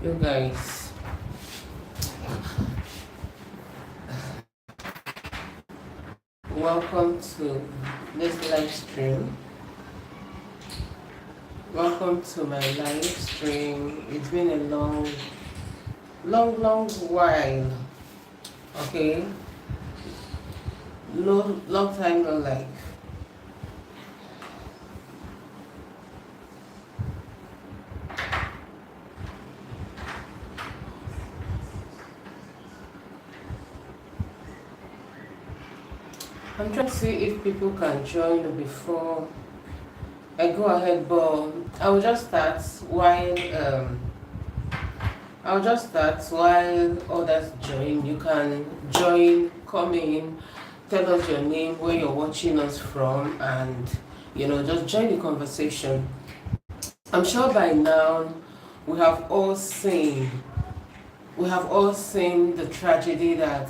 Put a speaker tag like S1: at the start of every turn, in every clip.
S1: You guys, welcome to this live stream. Welcome to my live stream. It's been a long while. Okay, no long time, no life. I'm trying to see if people can join before I go ahead, but I will just start while others join. You can join, come in, tell us your name, where you're watching us from, and just join the conversation. I'm sure by now we have all seen the tragedy that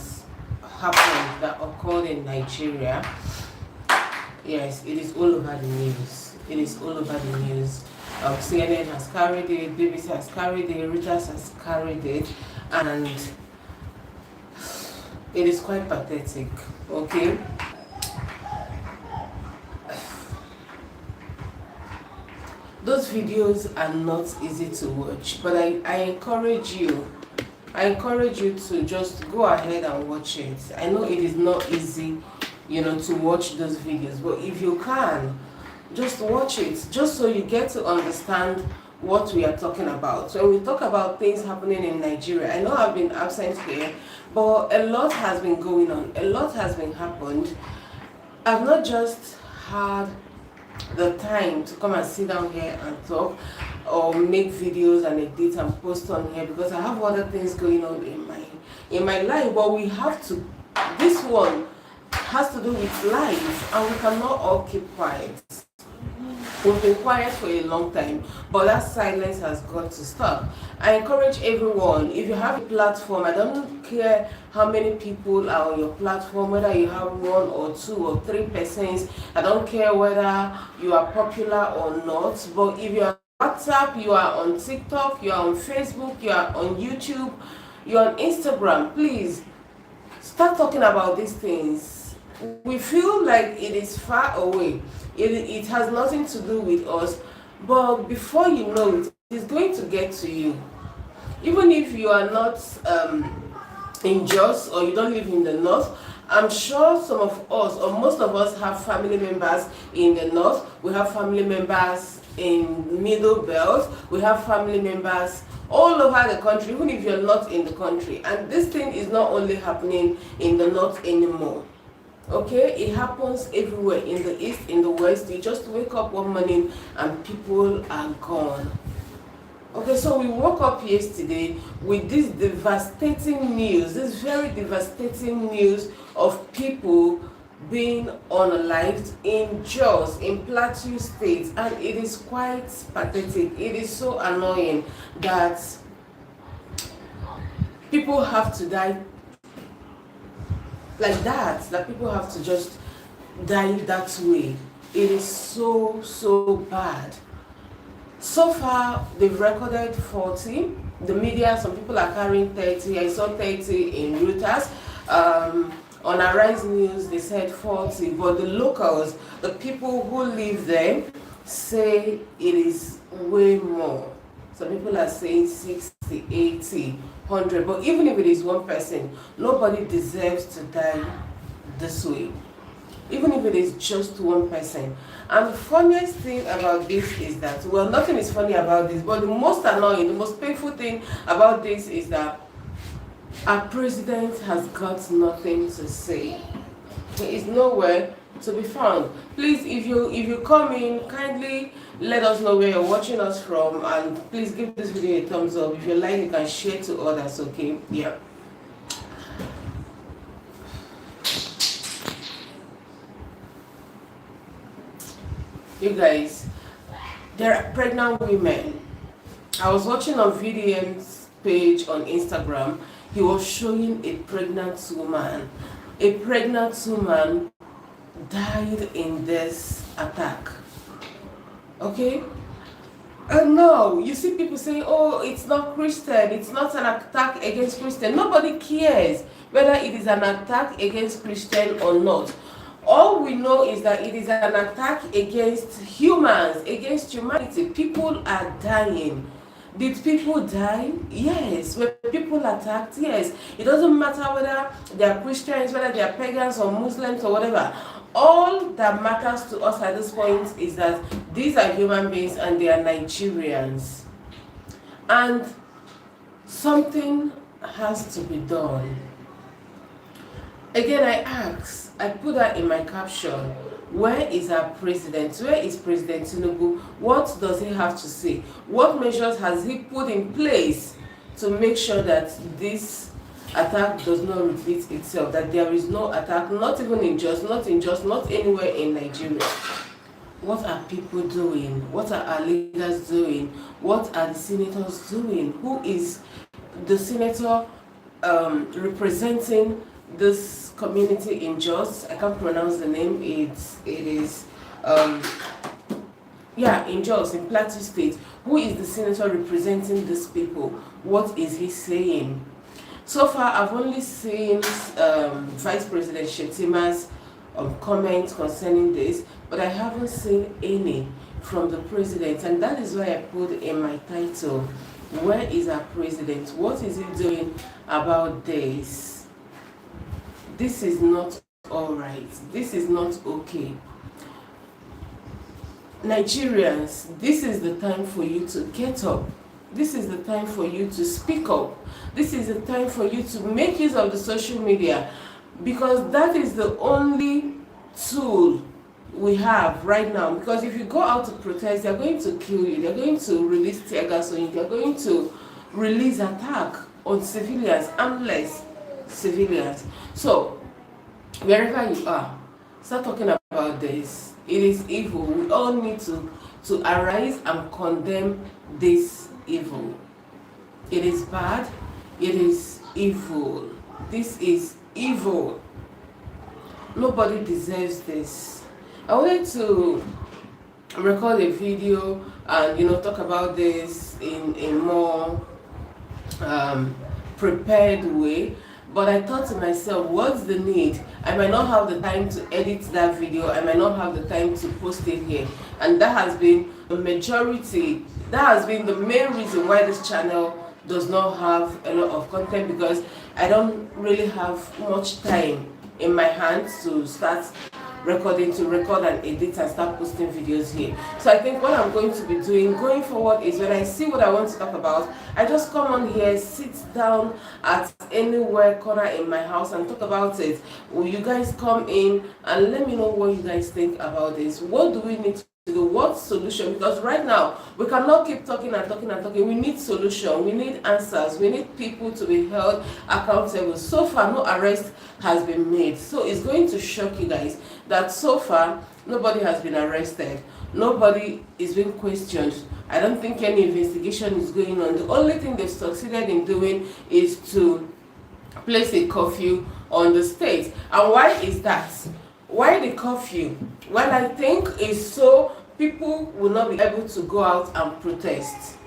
S1: happened, that occurred in Nigeria. Yes, it is all over the news. It is all over the news. CNN has carried it, BBC has carried it, Reuters has carried it, and it is quite pathetic. Okay. Those videos are not easy to watch, but I encourage you to just go ahead and watch it. I know it is not easy, to watch those videos, but if you can, just watch it, just so you get to understand what we are talking about. So when we talk about things happening in Nigeria, I know I've been absent here, but a lot has been going on, a lot has been happened. I've not just had the time to come and sit down here and talk or make videos and edit and post on here, because I have other things going on in my life. But we have to, this one has to do with life, and we cannot all keep quiet. We've been quiet for a long time, but that silence has got to stop. I encourage everyone, if you have a platform, I don't care how many people are on your platform, whether you have 1 or 2 or 3 persons, I don't care whether you are popular or not, but if you are on WhatsApp, you are on TikTok, you are on Facebook, you are on YouTube, you are on Instagram, please start talking about these things. We feel like it is far away. It has nothing to do with us, but before you know it, it's going to get to you. Even if you are not in JOS, or you don't live in the north, I'm sure some of us, or most of us, have family members in the north. We have family members in middle belt. We have family members all over the country, even if you're not in the country. And this thing is not only happening in the north anymore. Okay, it happens everywhere, in the east, in the west. You just wake up one morning and people are gone. Okay, so we woke up yesterday with this devastating news, this very devastating news of people being unalived in JOS, in Plateau State, and it is quite pathetic. It is so annoying that people have to die like that people have to just die that way. It is so bad. So far they've recorded 40. The media, some people are carrying 30. I saw 30 in Reuters. On Arise News they said 40, but the locals, the people who live there, say it is way more. Some people are saying 60, 80, 100, but even if it is one person, nobody deserves to die this way. Even if it is just one person. And the funniest thing about this is that, well, nothing is funny about this, but the most annoying, the most painful thing about this is that our president has got nothing to say. He is nowhere to be found. Please, if you come in, kindly let us know where you're watching us from, and please give this video a thumbs up. If you like, you can share to others. Okay, yeah. You guys, there are pregnant women. I was watching on VDM's page on Instagram. He was showing a pregnant woman. A pregnant woman died in this attack. Okay? No, you see people saying, oh, it's not Christian, it's not an attack against Christian. Nobody cares whether it is an attack against Christian or not. All we know is that it is an attack against humans, against humanity. People are dying. Did people die? Yes. Were people attacked? Yes. It doesn't matter whether they are Christians, whether they are pagans or Muslims or whatever. All that matters to us at this point is that these are human beings and they are Nigerians. And something has to be done. Again, I put that in my caption. Where is our president? Where is President Tinubu? What does he have to say? What measures has he put in place to make sure that this attack does not repeat itself? That there is no attack, not even in JOS, not anywhere in Nigeria. What are people doing? What are our leaders doing? What are the senators doing? Who is the senator representing this community in JOS? I can't pronounce the name. It is in JOS, in Plateau State. Who is the senator representing these people? What is he saying? So far, I've only seen Vice President Shetima's comments concerning this, but I haven't seen any from the president, and that is why I put in my title, where is our president? What is he doing about this? This is not all right. This is not okay. Nigerians, this is the time for you to get up. This is the time for you to speak up. This is the time for you to make use of the social media, because that is the only tool we have right now. Because if you go out to protest, they're going to kill you, they're going to release tear gas on you, they're going to release attack on civilians, armless civilians. So wherever you are, start talking about this. It is evil. We all need to arise and condemn this evil. It is bad. It is evil. This is evil. Nobody deserves this. I wanted to record a video and talk about this in a more prepared way. But I thought to myself, what's the need? I might not have the time to edit that video. I might not have the time to post it here. And that has been the majority, that has been the main reason why this channel does not have a lot of content, because I don't really have much time in my hands to start to record and edit and start posting videos here. So I think what I'm going to be doing going forward is, when I see what I want to talk about, I just come on here, sit down at anywhere corner in my house and talk about it. Will you guys come in and let me know what you guys think about this? What do we need to do? What solution? Because right now we cannot keep talking and talking and talking. We need solution, we need answers, we need people to be held accountable. So far no arrest has been made, so it's going to shock you guys that so far nobody has been arrested, nobody is being questioned. I don't think any investigation is going on. The only thing they've succeeded in doing is to place a curfew on the state. And why is that? Why the curfew? Well, I think it's so people will not be able to go out and protest,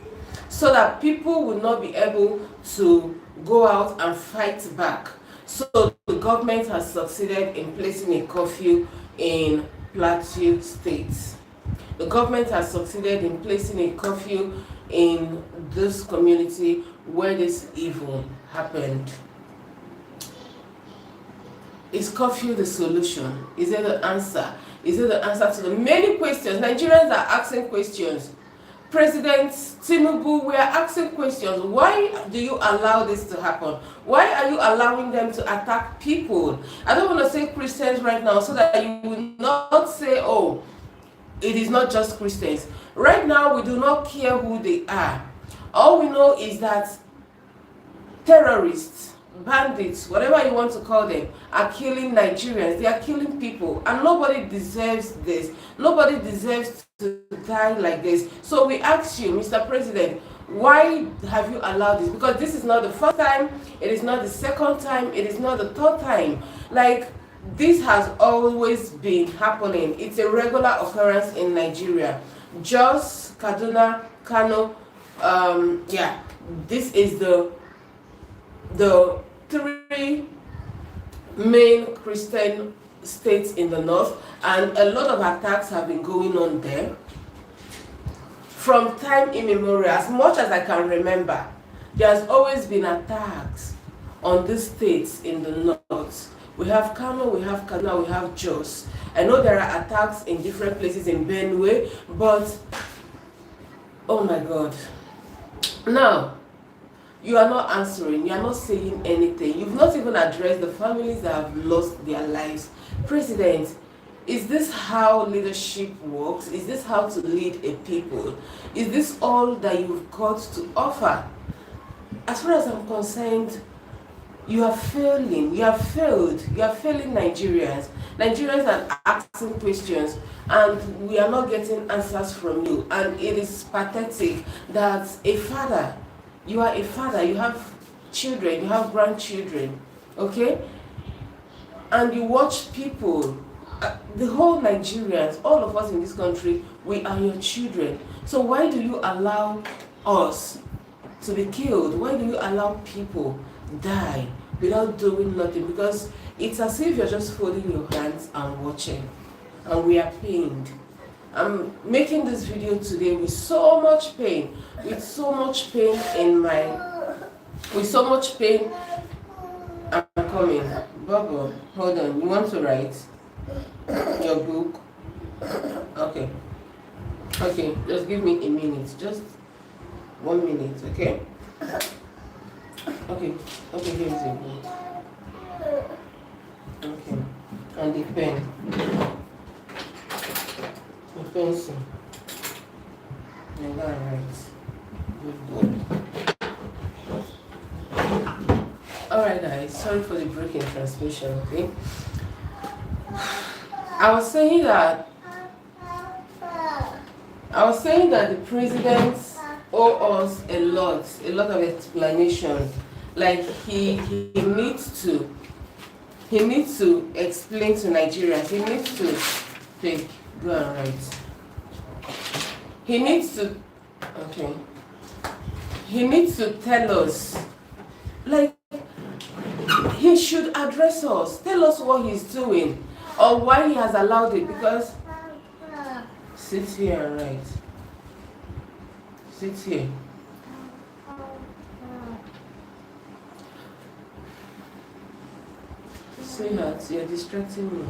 S1: so that people will not be able to go out and fight back. So the government has succeeded in placing a curfew in Plateau State. The government has succeeded in placing a curfew in this community where this evil happened. Is curfew the solution? Is it the answer? Is it the answer to the many questions? Nigerians are asking questions. President Tinubu, we are asking questions. Why do you allow this to happen? Why are you allowing them to attack people? I don't want to say Christians right now, so that you will not say, oh, it is not just Christians. Right now, we do not care who they are. All we know is that terrorists, bandits, whatever you want to call them, are killing Nigerians. They are killing people, and nobody deserves this. Nobody deserves to die like this. So we ask you, Mr. President, why have you allowed this? Because this is not the first time, it is not the second time, it is not the third time. Like, this has always been happening. It's a regular occurrence in Nigeria. JOS Kaduna, Kano. Yeah, this is the three main Christian states in the north, and a lot of attacks have been going on there from time immemorial. As much as I can remember, there's always been attacks on these states in the north. We have Kano, we have Kaduna, we have JOS. I know there are attacks in different places in Benue, but oh my God. Now, you are not answering, you are not saying anything. You've not even addressed the families that have lost their lives. President, is this how leadership works? Is this how to lead a people? Is this all that you've got to offer? As far as I'm concerned, you are failing. You have failed. You are failing Nigerians. Nigerians are asking questions and we are not getting answers from you. And it is pathetic that a father, you are a father, you have children, you have grandchildren, okay? And you watch people, the whole Nigerians, all of us in this country, we are your children. So why do you allow us to be killed? Why do you allow people die without doing nothing? Because it's as if you're just folding your hands and watching, and we are pained. I'm making this video today with so much pain, with so much pain in my, with so much pain. I'm coming. Bobo, hold on. You want to write your book? Okay. Okay, just give me a minute. Just 1 minute, okay? Okay, okay, here is your book. Okay, and the pen. The pencil. And that right. Good. Alright guys, sorry for the break in transmission, okay? I was saying that the presidents owe us a lot of explanation. Like he needs to explain to Nigerians. He needs to go and write. He needs to tell us, like, he should address us, tell us what he's doing or why he has allowed it. Because sit here and write. Sit here. Sweetheart, you're distracting me.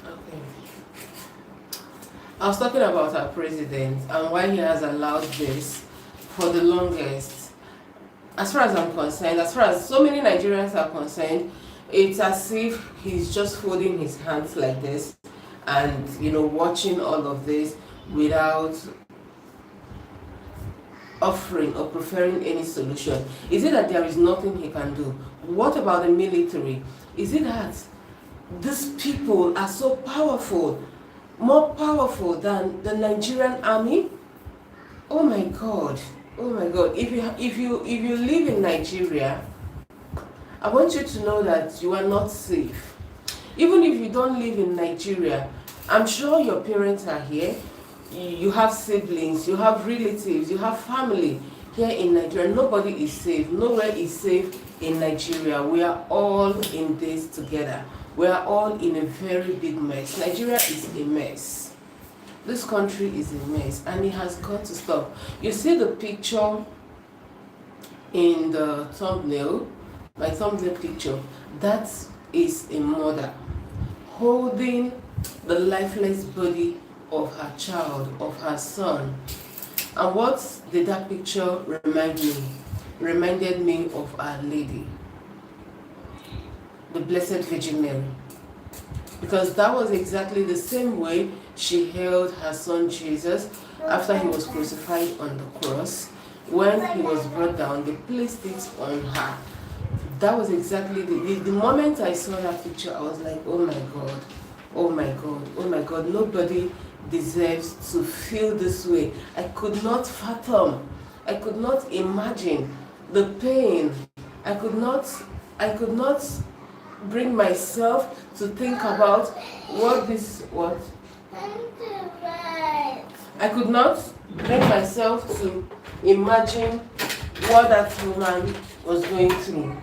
S1: Okay. I was talking about our president and why he has allowed this for the longest. As far as I'm concerned, as far as so many Nigerians are concerned, it's as if he's just folding his hands like this and, you know, watching all of this without offering or preferring any solution. Is it that there is nothing he can do? What about the military? Is it that these people are so powerful, more powerful than the Nigerian army? Oh my God. Oh my God. If you live in Nigeria, I want you to know that you are not safe. Even if you don't live in Nigeria, I'm sure your parents are here. You have siblings, you have relatives, you have family here in Nigeria. Nobody is safe. Nowhere is safe in Nigeria. We are all in this together. We are all in a very big mess. Nigeria is a mess. This country is a mess and it has got to stop. You see the picture in the thumbnail, my thumbnail picture, that is a mother holding the lifeless body of her child, of her son. And what did that picture remind me? Reminded me of Our Lady, the Blessed Virgin Mary. Because that was exactly the same way she held her son Jesus after he was crucified on the cross. When he was brought down, they placed it on her. That was exactly the moment I saw that picture, I was like, oh my God, oh my God, oh my God, nobody deserves to feel this way. I could not fathom, I could not imagine the pain. I could not bring myself to think about what I could not bring myself to imagine what that woman was going through.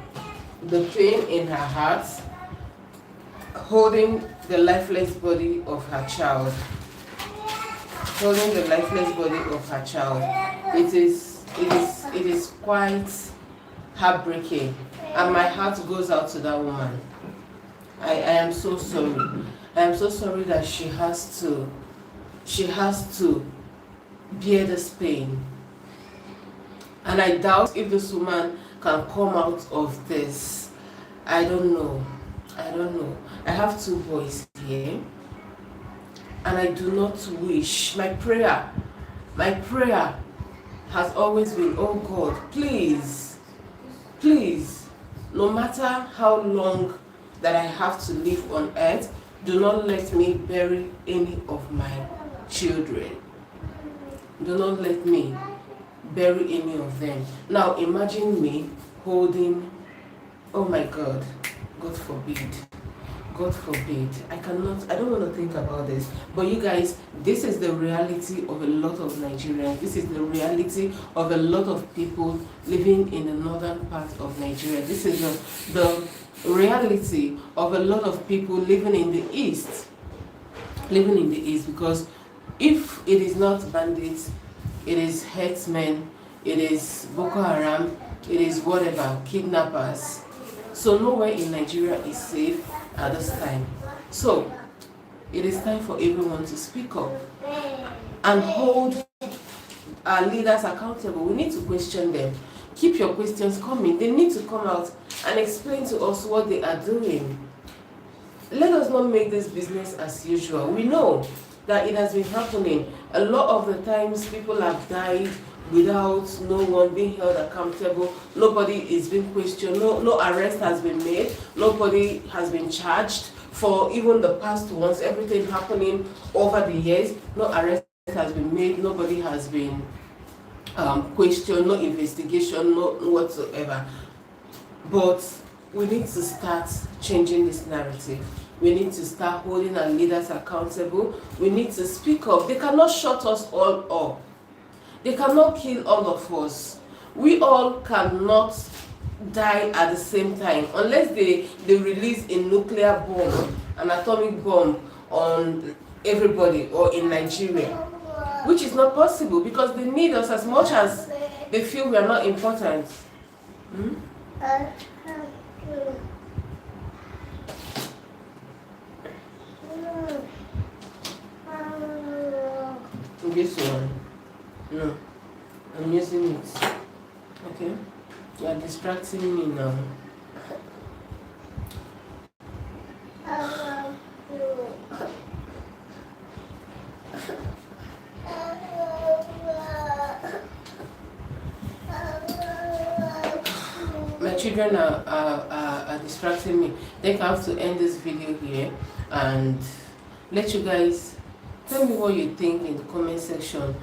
S1: The pain in her heart, holding the lifeless body of her child. Holding the lifeless body of her child. It is quite heartbreaking. And my heart goes out to that woman. I am so sorry. I am so sorry that she has to bear this pain. And I doubt if this woman can come out of this. I don't know. I have 2 boys here. And I do not wish. My prayer has always been, oh God, please, no matter how long that I have to live on earth, do not let me bury any of my children. Do not let me bury any of them. Now imagine me holding, oh my God, God forbid. I don't want to think about this. But you guys, this is the reality of a lot of Nigerians. This is the reality of a lot of people living in the northern part of Nigeria. This is the reality of a lot of people living in the east. Because if it is not bandits, it is herdsmen, it is Boko Haram, it is whatever, kidnappers. So nowhere in Nigeria is safe at this time. So it is time for everyone to speak up and hold our leaders accountable. We need to question them. Keep your questions coming. They need to come out and explain to us what they are doing. Let us not make this business as usual. We know that it has been happening. A lot of the times people have died without no one being held accountable. Nobody is being questioned. No arrest has been made. Nobody has been charged for even the past ones. Everything happening over the years. No arrest has been made. Nobody has been questioned. No investigation. No whatsoever. But we need to start changing this narrative. We need to start holding our leaders accountable. We need to speak up. They cannot shut us all up. They cannot kill all of us. We all cannot die at the same time unless they release a nuclear bomb, an atomic bomb on everybody or in Nigeria, which is not possible because they need us as much as they feel we are not important. This one. No, I'm using it. Okay, you are distracting me now. My children are distracting me. I think I have to end this video here and let you guys tell me what you think in the comment section.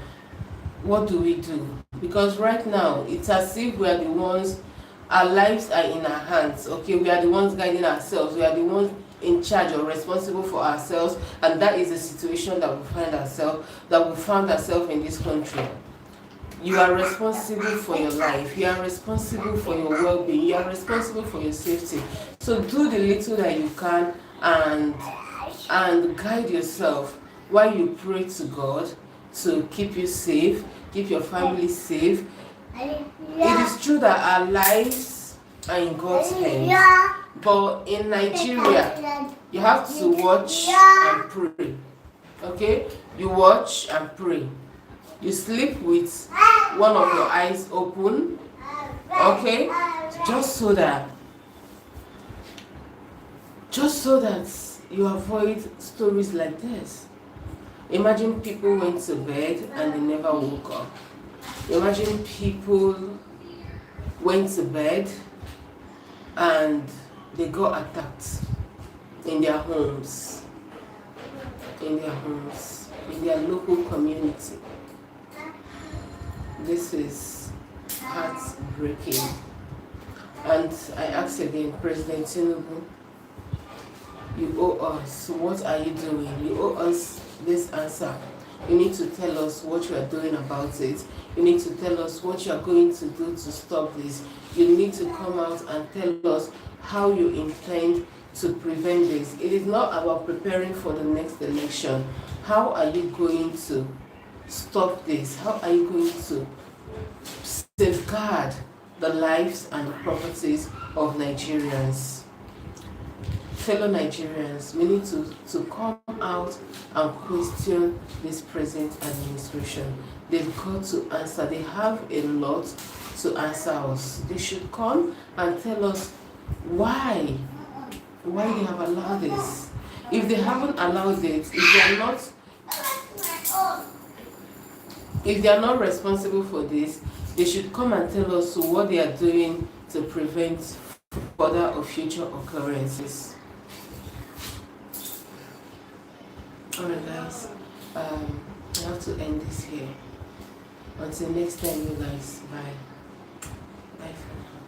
S1: What do we do? Because right now it's as if we are the ones, our lives are in our hands. Okay, we are the ones guiding ourselves. We are the ones in charge or responsible for ourselves, and that is the situation that we found ourselves in this country. You are responsible for your life. You are responsible for your well-being. You are responsible for your safety. So do the little that you can and guide yourself while you pray to God to keep you safe, keep your family safe. It is true that our lives are in God's hands, but in Nigeria, you have to watch and pray. Okay? You watch and pray. You sleep with one of your eyes open. Okay? Just so that you avoid stories like this. Imagine people went to bed and they never woke up. Imagine people went to bed and they got attacked in their homes, in their local community. This is heartbreaking. And I ask again, President Tinubu, you owe us. What are you doing? You owe us this answer. You need to tell us what you are doing about it. You need to tell us what you are going to do to stop this. You need to come out and tell us how you intend to prevent this. It is not about preparing for the next election. How are you going to stop this? How are you going to safeguard the lives and the properties of Nigerians? Fellow Nigerians, we need to come out and question this present administration. They've got to answer. They have a lot to answer us. They should come and tell us why they have allowed this. If they haven't allowed it, if they are not responsible for this, they should come and tell us what they are doing to prevent further or future occurrences. Alright guys, I have to end this here. Until next time you guys, bye. Bye for now.